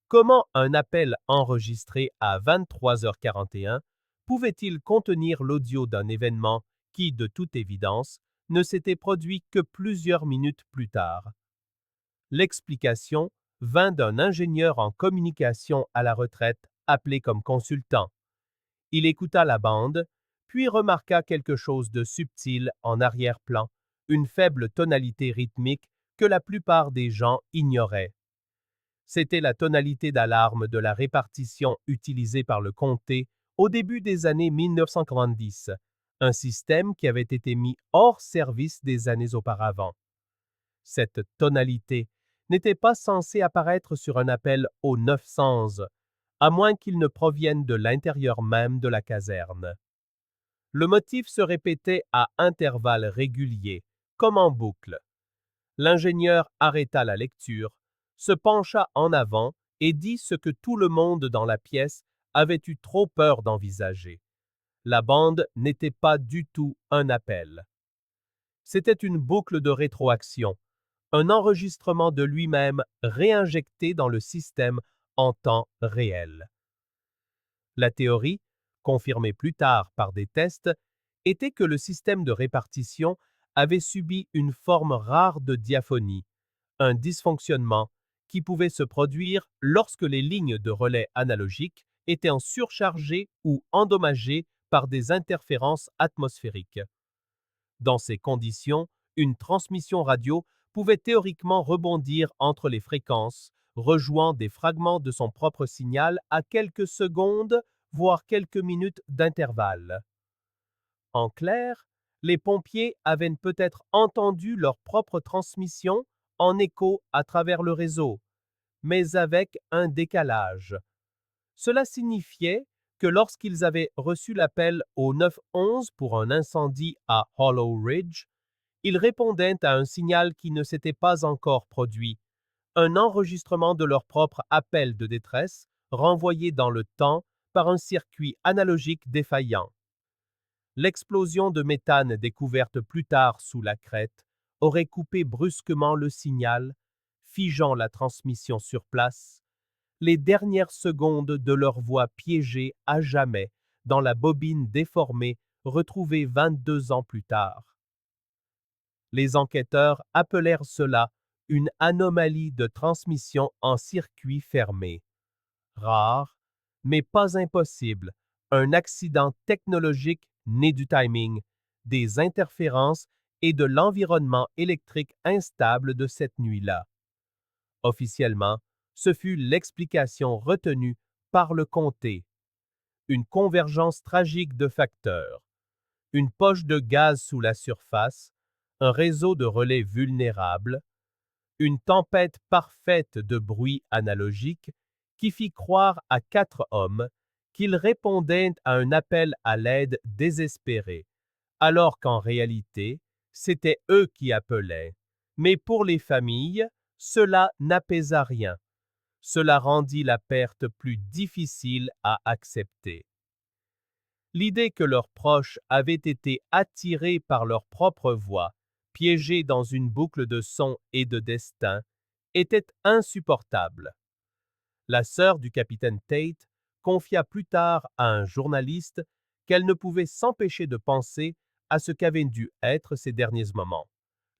Comment un appel enregistré à 23h41 pouvait-il contenir l'audio d'un événement qui, de toute évidence, ne s'était produit que plusieurs minutes plus tard? L'explication vint d'un ingénieur en communication à la retraite appelé comme consultant. Il écouta la bande, puis remarqua quelque chose de subtil en arrière-plan, une faible tonalité rythmique que la plupart des gens ignoraient. C'était la tonalité d'alarme de la répartition utilisée par le comté au début des années 1990, un système qui avait été mis hors service des années auparavant. Cette tonalité n'était pas censée apparaître sur un appel au 911, à moins qu'il ne provienne de l'intérieur même de la caserne. Le motif se répétait à intervalles réguliers, comme en boucle. L'ingénieur arrêta la lecture, se pencha en avant et dit ce que tout le monde dans la pièce avait eu trop peur d'envisager. La bande n'était pas du tout un appel. C'était une boucle de rétroaction, un enregistrement de lui-même réinjecté dans le système en temps réel. La théorie, confirmée plus tard par des tests, était que le système de répartition avait subi une forme rare de diaphonie, un dysfonctionnement qui pouvait se produire lorsque les lignes de relais analogiques étaient surchargées ou endommagées par des interférences atmosphériques. Dans ces conditions, une transmission radio pouvait théoriquement rebondir entre les fréquences, rejouant des fragments de son propre signal à quelques secondes, voire quelques minutes d'intervalle. En clair, les pompiers avaient peut-être entendu leur propre transmission en écho à travers le réseau, mais avec un décalage. Cela signifiait que lorsqu'ils avaient reçu l'appel au 911 pour un incendie à Hollow Ridge, ils répondaient à un signal qui ne s'était pas encore produit, un enregistrement de leur propre appel de détresse renvoyé dans le temps par un circuit analogique défaillant. L'explosion de méthane découverte plus tard sous la crête aurait coupé brusquement le signal, figeant la transmission sur place, les dernières secondes de leur voix piégée à jamais dans la bobine déformée retrouvée 22 ans plus tard. Les enquêteurs appelèrent cela une anomalie de transmission en circuit fermé. Rare, mais pas impossible, un accident technologique né du timing, des interférences et de l'environnement électrique instable de cette nuit-là. Officiellement, ce fut l'explication retenue par le comté. Une convergence tragique de facteurs. Une poche de gaz sous la surface, un réseau de relais vulnérables, une tempête parfaite de bruit analogique qui fit croire à 4 hommes qu'ils répondaient à un appel à l'aide désespéré, alors qu'en réalité, c'était eux qui appelaient. Mais pour les familles, cela n'apaisa rien. Cela rendit la perte plus difficile à accepter. L'idée que leurs proches avaient été attirés par leur propre voix, piégés dans une boucle de son et de destin, était insupportable. La sœur du capitaine Tate confia plus tard à un journaliste qu'elle ne pouvait s'empêcher de penser à ce qu'avaient dû être ces derniers moments.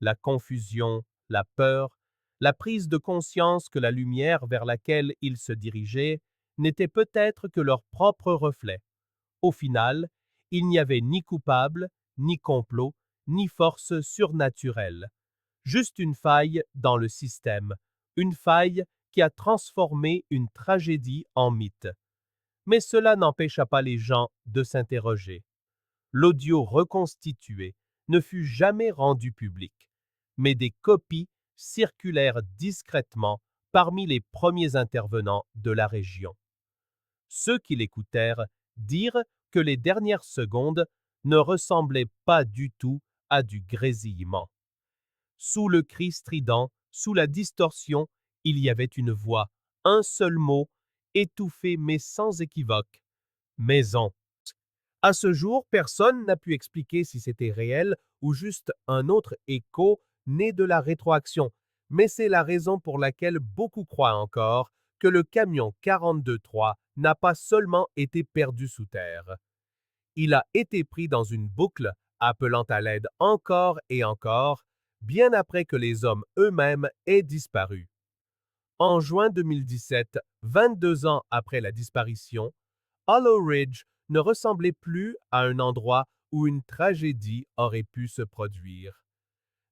La confusion, la peur, la prise de conscience que la lumière vers laquelle ils se dirigeaient n'était peut-être que leur propre reflet. Au final, il n'y avait ni coupable, ni complot, ni force surnaturelle. Juste une faille dans le système, une faille qui a transformé une tragédie en mythe. Mais cela n'empêcha pas les gens de s'interroger. L'audio reconstitué ne fut jamais rendu public, mais des copies circulèrent discrètement parmi les premiers intervenants de la région. Ceux qui l'écoutèrent dirent que les dernières secondes ne ressemblaient pas du tout à du grésillement. Sous le cri strident, sous la distorsion, il y avait une voix, un seul mot, étouffé mais sans équivoque. Maison. À ce jour, personne n'a pu expliquer si c'était réel ou juste un autre écho né de la rétroaction, mais c'est la raison pour laquelle beaucoup croient encore que le camion 42-3 n'a pas seulement été perdu sous terre. Il a été pris dans une boucle, appelant à l'aide encore et encore, bien après que les hommes eux-mêmes aient disparu. En juin 2017, 22 ans après la disparition, Hollow Ridge ne ressemblait plus à un endroit où une tragédie aurait pu se produire.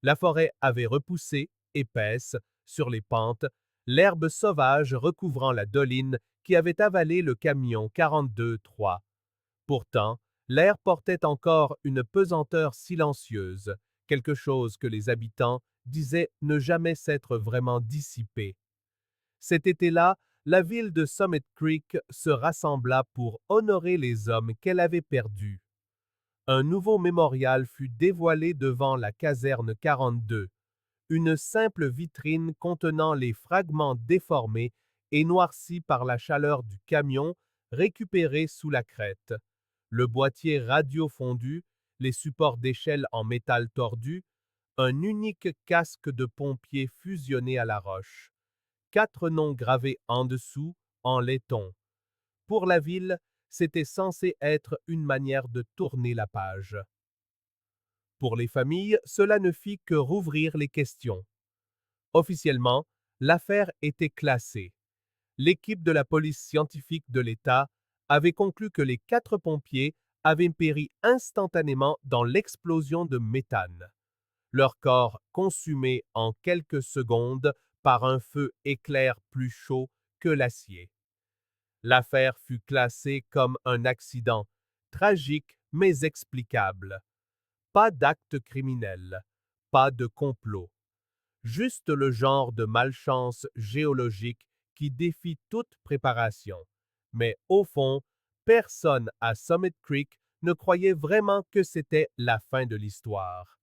La forêt avait repoussé, épaisse, sur les pentes, l'herbe sauvage recouvrant la doline qui avait avalé le camion 42-3. Pourtant, l'air portait encore une pesanteur silencieuse, quelque chose que les habitants disaient ne jamais s'être vraiment dissipé. Cet été-là, la ville de Summit Creek se rassembla pour honorer les hommes qu'elle avait perdus. Un nouveau mémorial fut dévoilé devant la caserne 42, une simple vitrine contenant les fragments déformés et noircis par la chaleur du camion récupéré sous la crête, le boîtier radio fondu, les supports d'échelle en métal tordu, un unique casque de pompier fusionné à la roche, 4 noms gravés en dessous, en laiton. Pour la ville, c'était censé être une manière de tourner la page. Pour les familles, cela ne fit que rouvrir les questions. Officiellement, l'affaire était classée. L'équipe de la police scientifique de l'État avait conclu que les 4 pompiers avaient péri instantanément dans l'explosion de méthane, leur corps consumé en quelques secondes par un feu éclair plus chaud que l'acier. L'affaire fut classée comme un accident, tragique mais explicable. Pas d'acte criminel, pas de complot. Juste le genre de malchance géologique qui défie toute préparation. Mais au fond, personne à Summit Creek ne croyait vraiment que c'était la fin de l'histoire.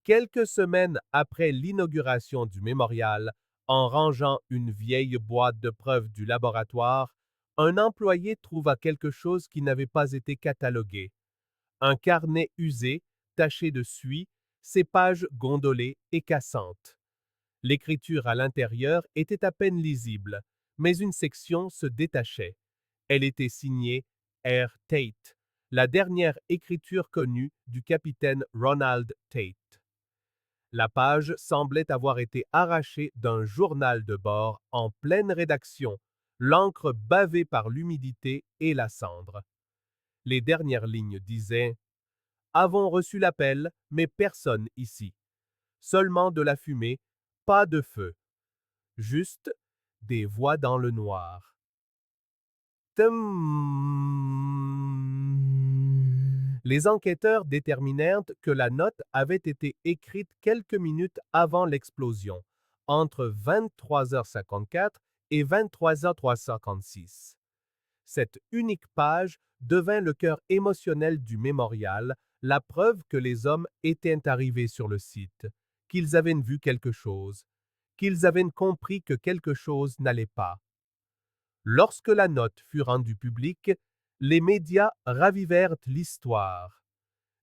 Quelques semaines après l'inauguration du mémorial, en rangeant une vieille boîte de preuves du laboratoire, un employé trouva quelque chose qui n'avait pas été catalogué. Un carnet usé, taché de suie, ses pages gondolées et cassantes. L'écriture à l'intérieur était à peine lisible, mais une section se détachait. Elle était signée R. Tate, la dernière écriture connue du capitaine Ronald Tate. La page semblait avoir été arrachée d'un journal de bord en pleine rédaction, l'encre bavée par l'humidité et la cendre. Les dernières lignes disaient « Avons reçu l'appel, mais personne ici. Seulement de la fumée, pas de feu. Juste des voix dans le noir. » Les enquêteurs déterminèrent que la note avait été écrite quelques minutes avant l'explosion, entre 23h54 et 23h356. Cette unique page devint le cœur émotionnel du mémorial, la preuve que les hommes étaient arrivés sur le site, qu'ils avaient vu quelque chose, qu'ils avaient compris que quelque chose n'allait pas. Lorsque la note fut rendue publique, les médias ravivèrent l'histoire.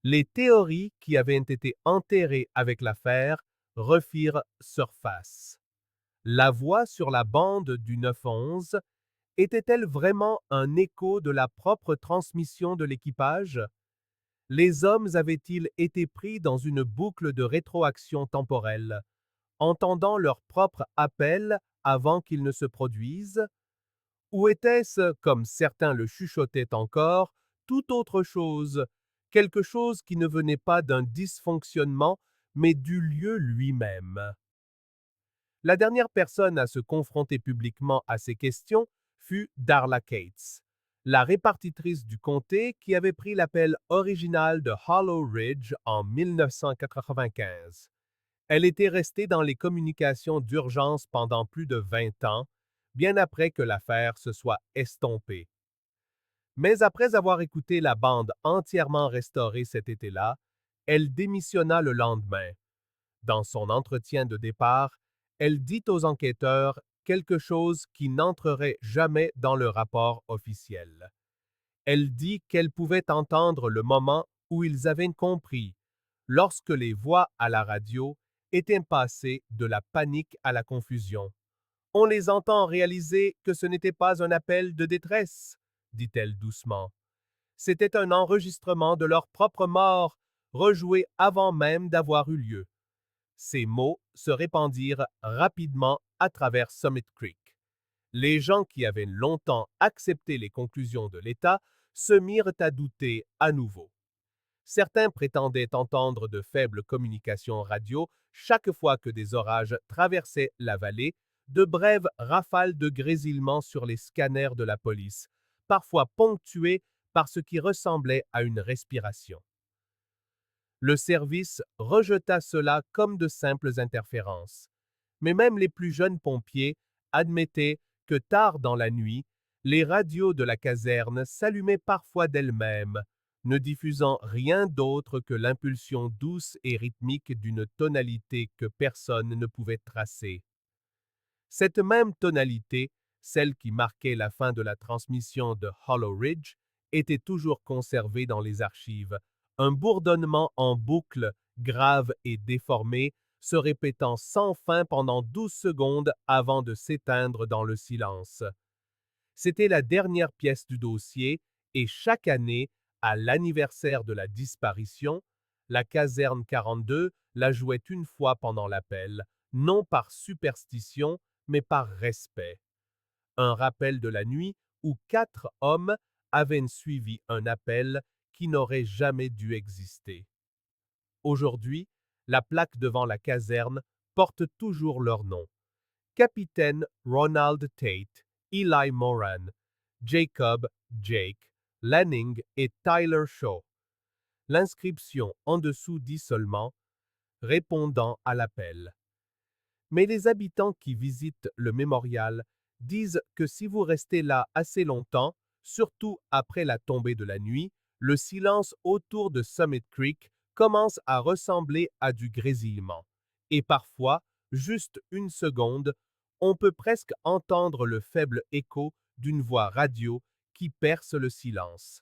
Les théories qui avaient été enterrées avec l'affaire refirent surface. La voix sur la bande du 911 était-elle vraiment un écho de la propre transmission de l'équipage? Les hommes avaient-ils été pris dans une boucle de rétroaction temporelle, entendant leur propre appel avant qu'il ne se produise? Ou était-ce, comme certains le chuchotaient encore, tout autre chose, quelque chose qui ne venait pas d'un dysfonctionnement, mais du lieu lui-même? La dernière personne à se confronter publiquement à ces questions fut Darla Cates, la répartitrice du comté qui avait pris l'appel original de Hollow Ridge en 1995. Elle était restée dans les communications d'urgence pendant plus de 20 ans, bien après que l'affaire se soit estompée. Mais après avoir écouté la bande entièrement restaurée cet été-là, elle démissionna le lendemain. Dans son entretien de départ, elle dit aux enquêteurs quelque chose qui n'entrerait jamais dans le rapport officiel. Elle dit qu'elle pouvait entendre le moment où ils avaient compris, lorsque les voix à la radio étaient passées de la panique à la confusion. On les entend réaliser que ce n'était pas un appel de détresse, dit-elle doucement. C'était un enregistrement de leur propre mort, rejoué avant même d'avoir eu lieu. Ces mots se répandirent rapidement à travers Summit Creek. Les gens qui avaient longtemps accepté les conclusions de l'État se mirent à douter à nouveau. Certains prétendaient entendre de faibles communications radio chaque fois que des orages traversaient la vallée, de brèves rafales de grésillement sur les scanners de la police, parfois ponctuées par ce qui ressemblait à une respiration. Le service rejeta cela comme de simples interférences. Mais même les plus jeunes pompiers admettaient que tard dans la nuit, les radios de la caserne s'allumaient parfois d'elles-mêmes, ne diffusant rien d'autre que l'impulsion douce et rythmique d'une tonalité que personne ne pouvait tracer. Cette même tonalité, celle qui marquait la fin de la transmission de Hollow Ridge, était toujours conservée dans les archives, un bourdonnement en boucle, grave et déformé, se répétant sans fin pendant 12 secondes avant de s'éteindre dans le silence. C'était la dernière pièce du dossier et chaque année, à l'anniversaire de la disparition, la caserne 42 la jouait une fois pendant l'appel, non par superstition, mais par respect. Un rappel de la nuit où 4 hommes avaient suivi un appel qui n'aurait jamais dû exister. Aujourd'hui, la plaque devant la caserne porte toujours leur nom. Capitaine Ronald Tate, Eli Moran, Jacob, Jake, Lanning et Tyler Shaw. L'inscription en dessous dit seulement répondant à l'appel. Mais les habitants qui visitent le mémorial disent que si vous restez là assez longtemps, surtout après la tombée de la nuit, le silence autour de Summit Creek commence à ressembler à du grésillement. Et parfois, juste une seconde, on peut presque entendre le faible écho d'une voix radio qui perce le silence.